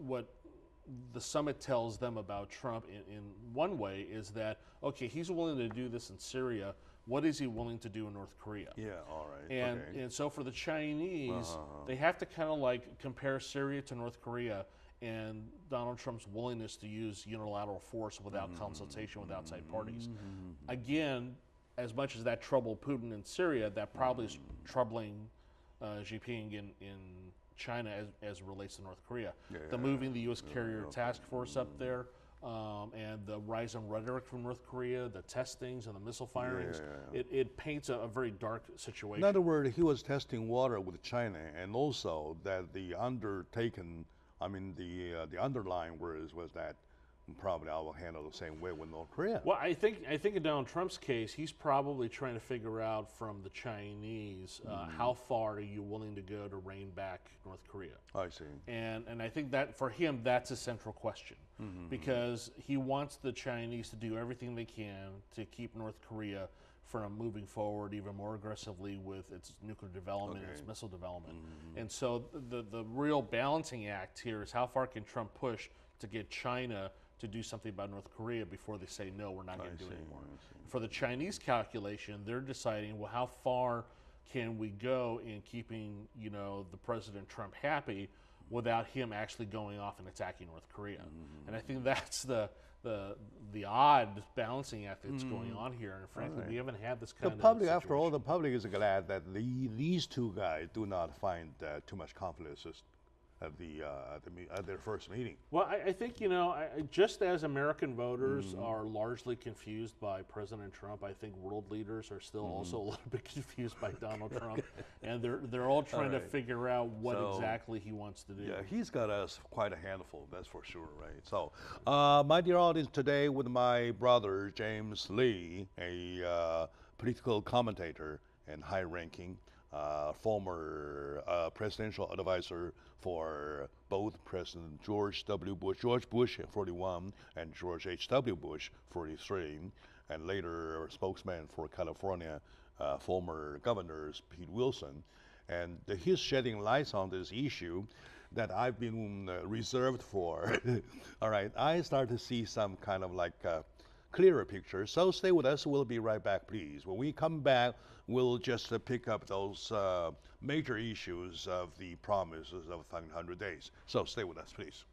the summit tells them about Trump in one way is that, okay, he's willing to do this in Syria. What is he willing to do in North Korea? Yeah, all right. And so for the Chinese, they have to kind of like compare Syria to North Korea and Donald Trump's willingness to use unilateral force without consultation with outside parties. Again, as much as that troubled Putin in Syria, that probably is troubling Xi Jinping in China as it relates to North Korea. The moving the U.S. carrier task force up there, and the rise in rhetoric from North Korea, the testings and the missile firings, it paints a very dark situation. In other words, he was testing water with China, and also that the underlying words was that probably I will handle the same way with North Korea. Well, I think in Donald Trump's case, he's probably trying to figure out from the Chinese how far are you willing to go to rein back North Korea. I see. And I think that for him, that's a central question, because he wants the Chinese to do everything they can to keep North Korea from moving forward even more aggressively with its nuclear development and its missile development. And so the real balancing act here is how far can Trump push to get China to do something about North Korea before they say, no, we're not going to do it anymore. For the Chinese calculation, they're deciding, well, how far can we go in keeping, the President Trump happy without him actually going off and attacking North Korea? And I think that's the odd balancing act that's going on here. And frankly, we haven't had this kind of situation. After all, the public is glad that these two guys do not find too much conflict at their first meeting. Well, I think, just as American voters are largely confused by President Trump, I think world leaders are still also a little bit confused by Donald Trump. And they're all trying to figure out what exactly he wants to do. Yeah, he's got us quite a handful, that's for sure, right? So, my dear audience, today with my brother, James Lee, a political commentator and high-ranking former presidential advisor for both President George Bush 41 and George H.W. Bush 43, and later spokesman for California, former governors Pete Wilson. And he's shedding lights on this issue that I've been reserved for. All right, I start to see some kind of like clearer picture. So stay with us. We'll be right back, please. When we come back, we'll just pick up those major issues of the promises of 100 days. So stay with us, please.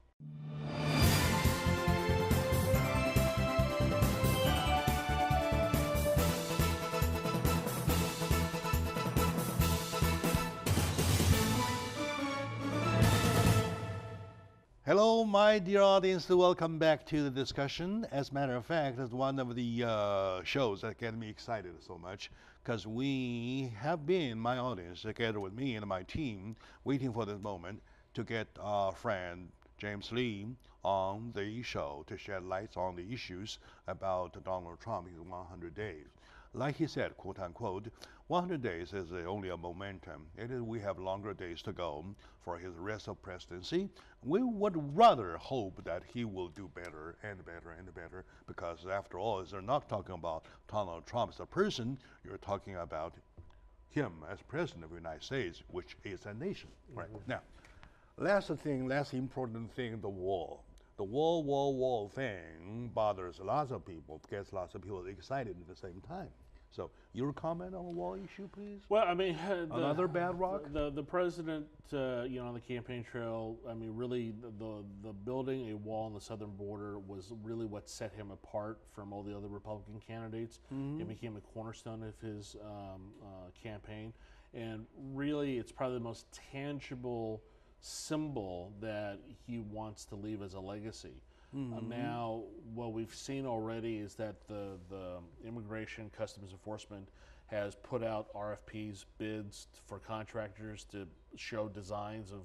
Hello, my dear audience. Welcome back to the discussion. As a matter of fact, it's one of the shows that get me excited so much because we have been, my audience, together with me and my team, waiting for this moment to get our friend James Lee on the show to shed light on the issues about Donald Trump in 100 days. Like he said, quote unquote, 100 days is only a momentum. We have longer days to go for his rest of presidency. We would rather hope that he will do better and better and better, because after all, you're not talking about Donald Trump as a person, you're talking about him as president of the United States, which is a nation. Right. Now, last important thing, the wall. The wall thing bothers lots of people, gets lots of people excited at the same time. So, your comment on the wall issue, please? Well, I mean, another bad rock? The president, on the campaign trail, I mean, really, the building a wall on the southern border was really what set him apart from all the other Republican candidates. It became a cornerstone of his campaign. And really, it's probably the most tangible symbol that he wants to leave as a legacy. Now, what we've seen already is that the Immigration Customs Enforcement has put out RFPs, bids for contractors to show designs of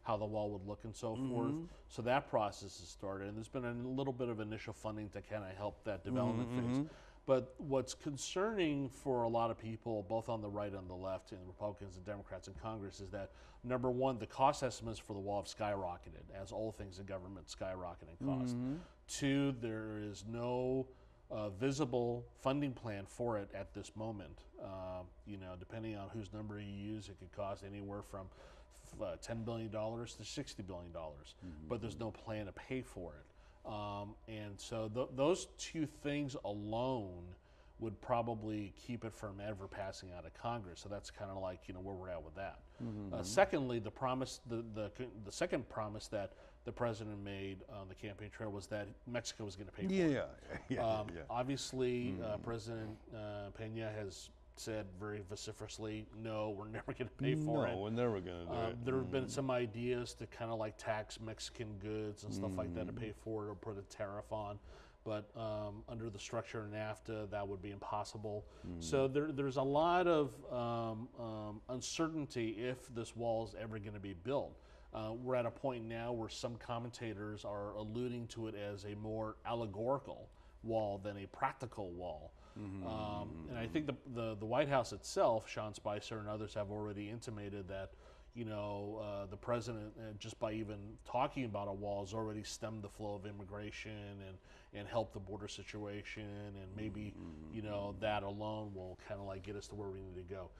how the wall would look and so forth. So that process has started, and there's been a little bit of initial funding to kind of help that development phase. But what's concerning for a lot of people, both on the right and the left, and Republicans and Democrats in Congress, is that, number one, the cost estimates for the wall have skyrocketed, as all things in government skyrocket in cost. Two, there is no visible funding plan for it at this moment. Depending on whose number you use, it could cost anywhere from $10 billion to $60 billion, but there's no plan to pay for it. And so those two things alone would probably keep it from ever passing out of Congress. So that's kind of like where we're at with that. Secondly, the second promise that the president made on the campaign trail was that Mexico was going to pay for it. Obviously, President Peña has said very vociferously, no, we're never going to pay for it. No, we're never going to do it. There have been some ideas to kind of like tax Mexican goods and stuff like that to pay for it or put a tariff on. But under the structure of NAFTA, that would be impossible. So there's a lot of uncertainty if this wall is ever going to be built. We're at a point now where some commentators are alluding to it as a more allegorical wall than a practical wall. And I think the White House itself, Sean Spicer and others, have already intimated that the president, just by even talking about a wall, has already stemmed the flow of immigration and helped the border situation, and maybe that alone will kind of like get us to where we need to go.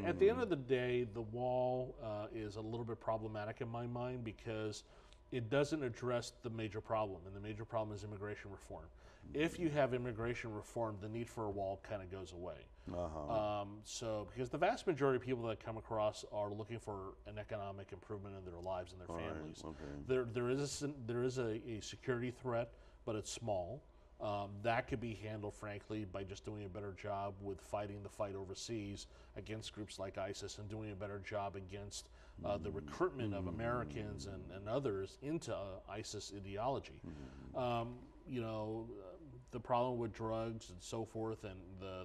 At the end of the day, the wall is a little bit problematic in my mind because it doesn't address the major problem, and the major problem is immigration reform. If you have immigration reform, the need for a wall kind of goes away. So, because the vast majority of people that come across are looking for an economic improvement in their lives and their families. There is a security threat, but it's small. That could be handled, frankly, by just doing a better job with fighting the fight overseas against groups like ISIS and doing a better job against the recruitment of Americans and others into ISIS ideology. The problem with drugs and so forth, and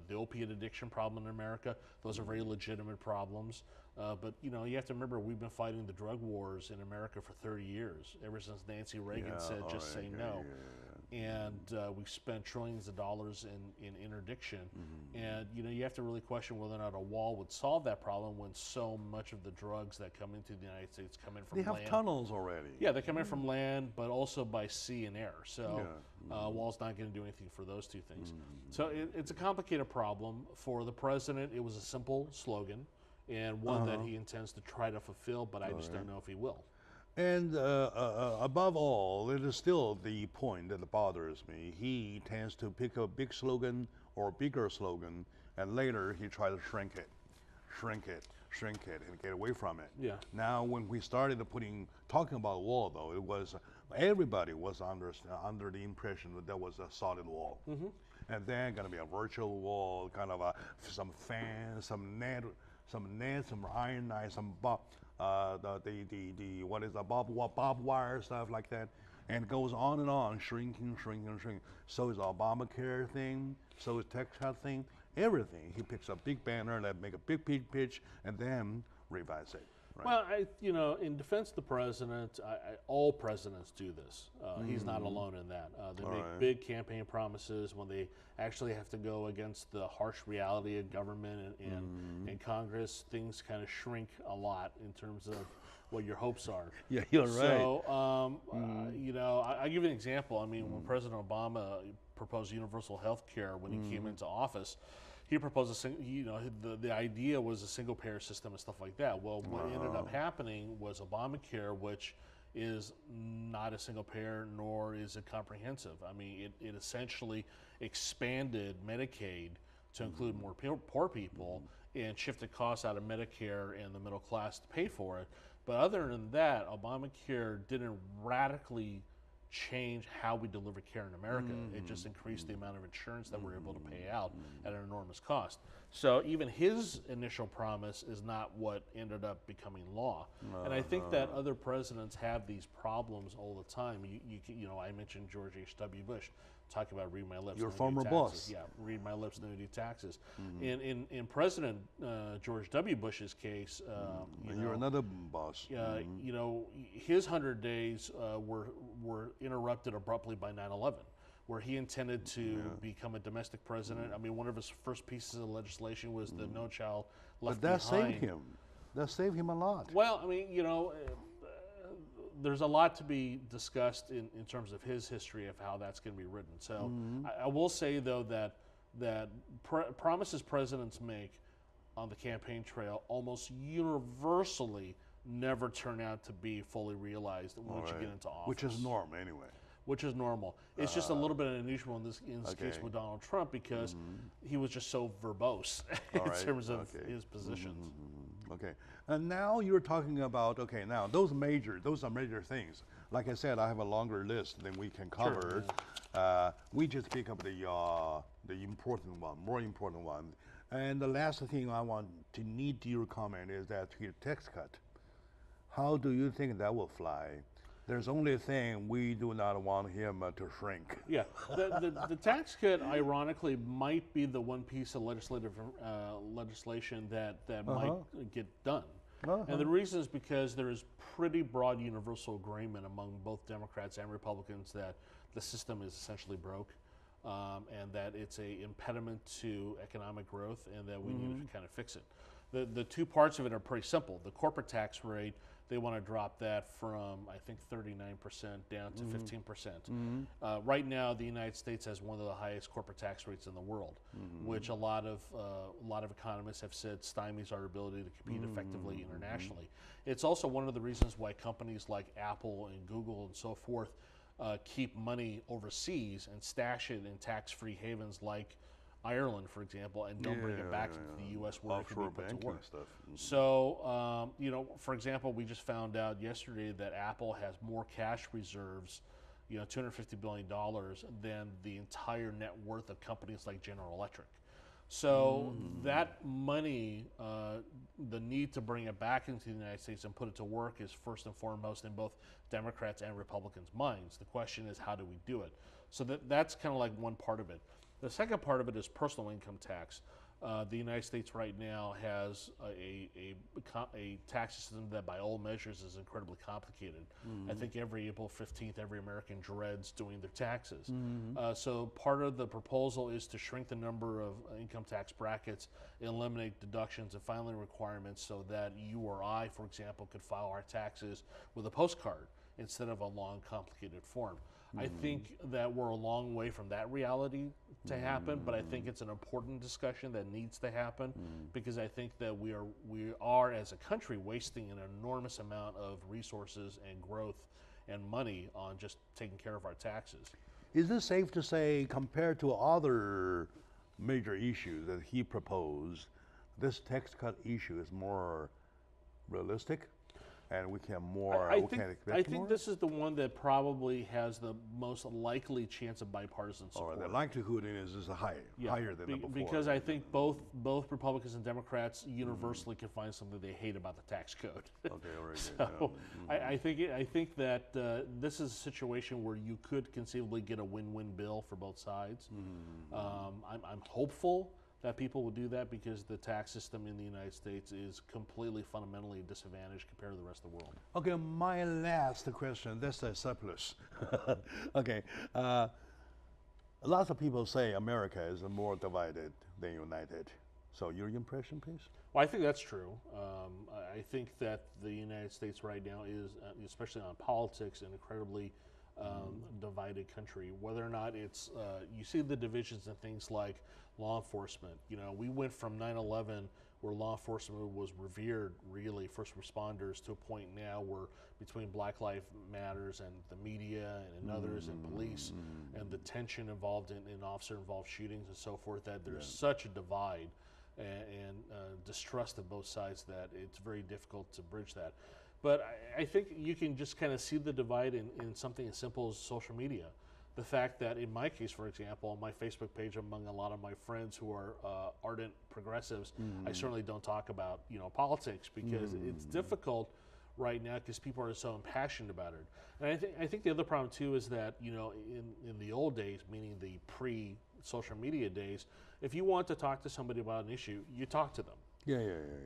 the opiate addiction problem in America, those are very legitimate problems. But you have to remember, we've been fighting the drug wars in America for 30 years, ever since Nancy Reagan said, just say no. And we've spent trillions of dollars in interdiction. And you have to really question whether or not a wall would solve that problem when so much of the drugs that come into the United States come in from land. They have tunnels already. Yeah, they come in from land, but also by sea and air. So wall's not going to do anything for those two things. So it's a complicated problem. For the president, it was a simple slogan, and one that he intends to try to fulfill, but I just don't know if he will. And above all, it is still the point that bothers me. He tends to pick a big slogan or a bigger slogan, and later he tries to shrink it, and get away from it. Yeah. Now, when we started talking about wall, though, it was everybody was under the impression that there was a solid wall, and then going to be a virtual wall, kind of some fans, some net, some nets, some iron knives, some what is the barbed wire stuff like that, and it goes on and on, shrinking. So is the Obamacare thing, so is tax cut thing, everything. He picks a big banner that make a big pitch and then revise it. Right. Well, in defense of the president, all presidents do this. He's not alone in that. They make big campaign promises when they actually have to go against the harsh reality of government and Congress. Things kind of shrink a lot in terms of what your hopes are. Yeah, you're right. So, I'll give you an example. I mean, when President Obama proposed universal health care when he came into office, he proposed the idea was a single payer system and stuff like that. Well, what ended up happening was Obamacare, which is not a single payer, nor is it comprehensive. I mean, it essentially expanded Medicaid to include more poor people and shifted costs out of Medicare and the middle class to pay for it. But other than that, Obamacare didn't radically change how we deliver care in America. It just increased the amount of insurance that we're able to pay out at an enormous cost. So even his initial promise is not what ended up becoming law. And I think that other presidents have these problems all the time. I mentioned George H.W. Bush talking about read my lips. Your former boss. Yeah, read my lips, no need taxes. In President George W. Bush's case, you're another boss. His 100 days were interrupted abruptly by 9/11, where he intended to become a domestic president. I mean, one of his first pieces of legislation was the No Child Left Behind. But that saved him. That saved him a lot. Well, I mean, there's a lot to be discussed in terms of his history of how that's going to be written. So I will say, though, that promises presidents make on the campaign trail almost universally never turn out to be fully realized once you get into office. Which is normal anyway. Which is normal. It's just a little bit unusual in this case with Donald Trump because he was just so verbose in terms of his positions. Okay, and now you're talking about, now those are major things. Like I said, I have a longer list than we can cover. Sure. We just pick up the important one, more important one. And the last thing I need your comment is that your tax cut. How do you think that will fly? There's only a thing, we do not want him to shrink. Yeah, the tax cut, ironically, might be the one piece of legislation that might get done. And the reason is because there is pretty broad universal agreement among both Democrats and Republicans that the system is essentially broke, and that it's an impediment to economic growth, and that we need to kind of fix it. The two parts of it are pretty simple. The corporate tax rate, they want to drop that from, I think, 39% down to 15%. Right now, the United States has one of the highest corporate tax rates in the world, which a lot of economists have said stymies our ability to compete effectively internationally. It's also one of the reasons why companies like Apple and Google and so forth keep money overseas and stash it in tax-free havens like Ireland, for example, and don't bring it back into the U.S. where it can be put to work. So, for example, we just found out yesterday that Apple has more cash reserves, $250 billion, than the entire net worth of companies like General Electric. So that money, the need to bring it back into the United States and put it to work is first and foremost in both Democrats and Republicans' minds. The question is, how do we do it? So that's kind of like one part of it. The second part of it is personal income tax. The United States right now has a tax system that by all measures is incredibly complicated. I think every April 15th, every American dreads doing their taxes. So part of the proposal is to shrink the number of income tax brackets, eliminate deductions and filing requirements so that you or I, for example, could file our taxes with a postcard instead of a long, complicated form. I think that we're a long way from that reality to happen, but I think it's an important discussion that needs to happen because I think that we are as a country wasting an enormous amount of resources and growth and money on just taking care of our taxes. Is it safe to say, compared to other major issues that he proposed, this tax cut issue is more realistic? and we can more. I think this is the one that probably has the most likely chance of bipartisan support. The likelihood is higher than before. Because I think both Republicans and Democrats universally can find something they hate about the tax code. Okay, all right. So I think that this is a situation where you could conceivably get a win-win bill for both sides. I'm hopeful that people will do that because the tax system in the United States is completely fundamentally disadvantaged compared to the rest of the world. Okay, my last question, that's a surplus. Okay, lots of people say America is more divided than united. So your impression, please? Well, I think that's true. I think that the United States right now is, especially on politics, an incredibly divided country. Whether or not it's, you see the divisions in things like law enforcement. You know, we went from 9/11, where law enforcement was revered, really, first responders, to a point now where between Black Lives Matters and the media and others and police and the tension involved in officer-involved shootings and so forth, that there's such a divide and distrust of both sides that it's very difficult to bridge that. But I think you can just kind of see the divide in something as simple as social media. The fact that in my case, for example, on my Facebook page, among a lot of my friends who are ardent progressives, I certainly don't talk about politics because it's difficult right now because people are so impassioned about it. And I think the other problem too is that in the old days, meaning the pre-social media days, if you want to talk to somebody about an issue, you talk to them. Yeah.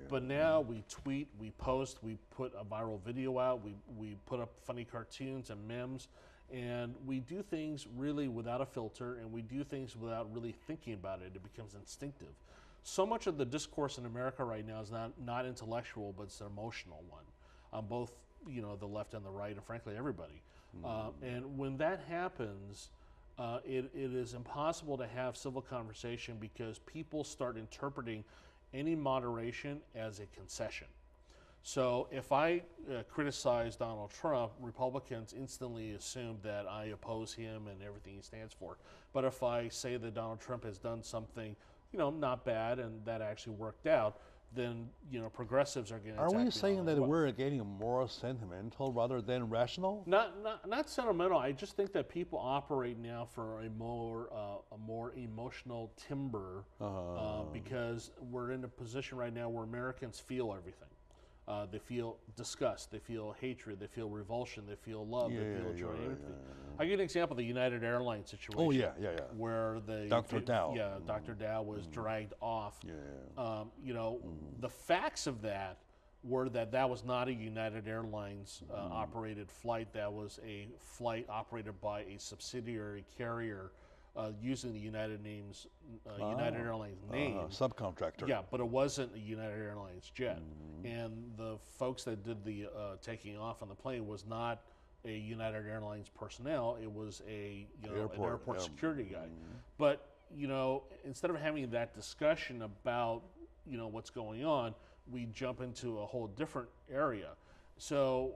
But now we tweet, we post, we put a viral video out, we put up funny cartoons and memes, and we do things really without a filter, and we do things without really thinking about it. It becomes instinctive. So much of the discourse in America right now is not intellectual, but it's an emotional one on both the left and the right, and frankly everybody. And when that happens, it is impossible to have civil conversation because people start interpreting any moderation as a concession. So if I criticize Donald Trump, Republicans instantly assume that I oppose him and everything he stands for. But if I say that Donald Trump has done something, not bad and that actually worked out, then progressives are going to attack me. Are we saying that we're getting more sentimental rather than rational? Not sentimental. I just think that people operate now for a more emotional timber because we're in a position right now where Americans feel everything. They feel disgust, they feel hatred, they feel revulsion, they feel love, they feel joy, everything. I'll give you an example, the United Airlines situation. Oh, yeah. Where Dr. Dow. Yeah, Dr. Dow was dragged off. The facts of that were that was not a United Airlines operated flight. That was a flight operated by a subsidiary carrier using the United Airlines name. Subcontractor. Yeah, but it wasn't a United Airlines jet. And the folks that did the taking off on the plane was not a United Airlines personnel. It was an airport security guy. But, instead of having that discussion about, what's going on, we jump into a whole different area. So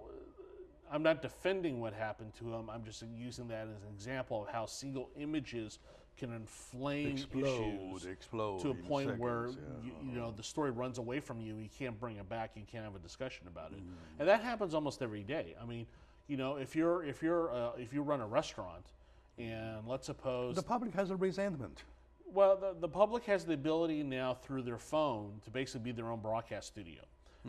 I'm not defending what happened to him. I'm just using that as an example of how single images can inflame issues to a point where the story runs away from you. You can't bring it back. You can't have a discussion about it, and that happens almost every day. I mean, if you run a restaurant, and let's suppose the public has a resentment. Well, the public has the ability now through their phone to basically be their own broadcast studio.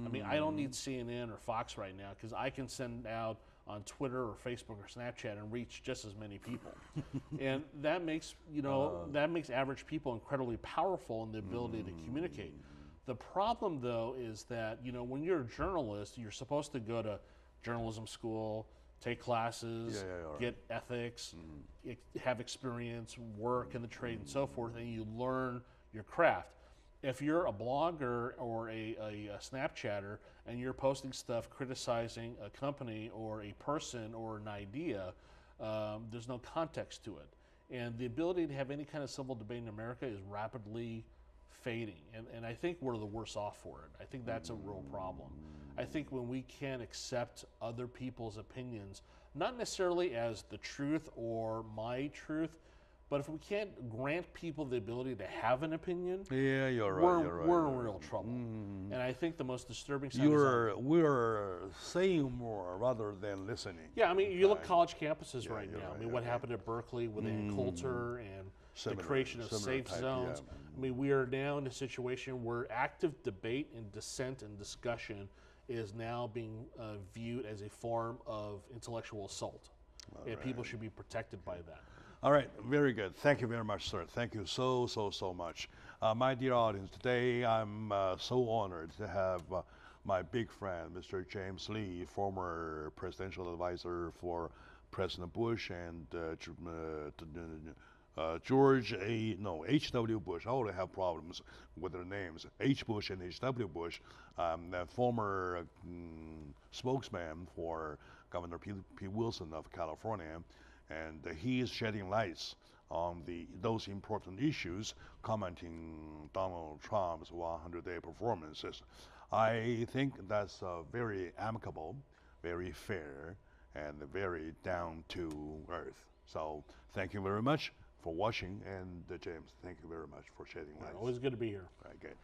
I mean, I don't need CNN or Fox right now because I can send out on Twitter or Facebook or Snapchat and reach just as many people. And that makes, that makes average people incredibly powerful in the ability to communicate. The problem, though, is that, when you're a journalist, you're supposed to go to journalism school, take classes, get ethics, have experience, work in the trade and so forth, and you learn your craft. If you're a blogger or a Snapchatter and you're posting stuff criticizing a company or a person or an idea, there's no context to it. And the ability to have any kind of civil debate in America is rapidly fading. And I think we're the worse off for it. I think that's a real problem. I think when we can't accept other people's opinions, not necessarily as the truth or my truth, But if we can't grant people the ability to have an opinion, yeah, we're in real trouble. And I think the most disturbing side we're saying more rather than listening. Yeah, I mean, you look college campuses right now. I mean, what happened at Berkeley with Ann Coulter and the creation of safe zones. I mean, we are now in a situation where active debate and dissent and discussion is now being viewed as a form of intellectual assault. And people should be protected by that. All right, very good. Thank you very much, sir. Thank you so much. My dear audience, today I'm so honored to have my big friend, Mr. James Lee, former presidential advisor for President Bush and H.W. Bush. I already have problems with their names. H. Bush and H.W. Bush, former spokesman for Governor Pete Wilson of California. And he is shedding lights on those important issues, commenting Donald Trump's 100-day performances. I think that's very amicable, very fair, and very down to earth. So thank you very much for watching, and James, thank you very much for shedding light. Always good to be here. Right, good.